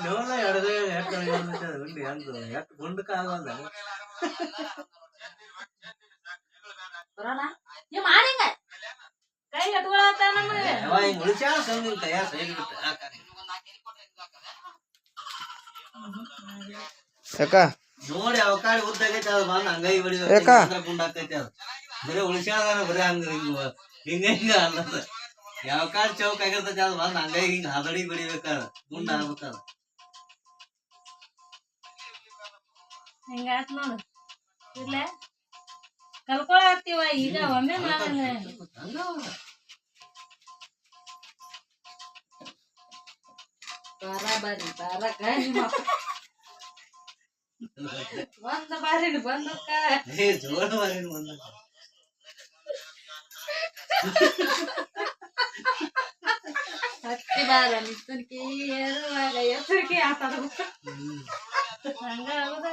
ಡೋಲ ಎಡಗೈ ಎಟ್ಟು ಉಂಡಿ ಅಂದು ಎಟ್ಟು ಗುಂಡಕ್ಕ ಆಗಲ್ಲ ನೀವು ಮಾಡಿಂಗ ಕೈ ಕಟ್ಕೊಳತ್ತ ನಮಗೆ ಹಿಂಗ್ ಉಳಿಸ್ಯಾಳ ಸಂಗಿನ ಕೈಯ ಸೈಡ್ ಬಿಟ್ಟು ಯಾಕ ನೋಡಿ ಅವಕಾಡಿ ಉದ್ದಾಗೈತೆ ಅದು ಬಂದು ಅಂಗೈ ಬಡಿದ ಗುಂಡ ಆಕೈತಿ ಅದು ಬರೀ ಉಳಿಸ್ಯಾಳ ಬರೀ ಹಂಗ ಹಿಂಗ ಹಿಂಗ ಅನ್ನದ ಯಾವ ಕಾಡ್ ಚೌಕ್ ಆಗಿರ್ತೈತಿ ಅದು ಬಂದು ಅಂಗೈ ಹಿಂಗ ಹದಡಿ ಬಡಿಬೇಕಾದ ಗುಂಡ ಆಗ್ಬೇಕದ ಹಿಂಗಾತ್ ನೋಡು ಇರ್ಲೆ ಕಲ್ಕೊಳತ್ತೀವ ಈಗ ಒಮ್ಮೆ ಮಾಡಂಗ ಬರಾಬರಿ ಬರಕ ಒಂದ ಬಾರಿ ಬಂದಕ್ಕ ಜೋರ ಬಾರಿ ಬಂದ ಹತ್ತಿ ಬಾರ ನಿತ್ತನ್ಕಿ ಏರುವಾಗ ಎತ್ತರಿಕೆ ಆತದ ಹಂಗ ಆಗುದ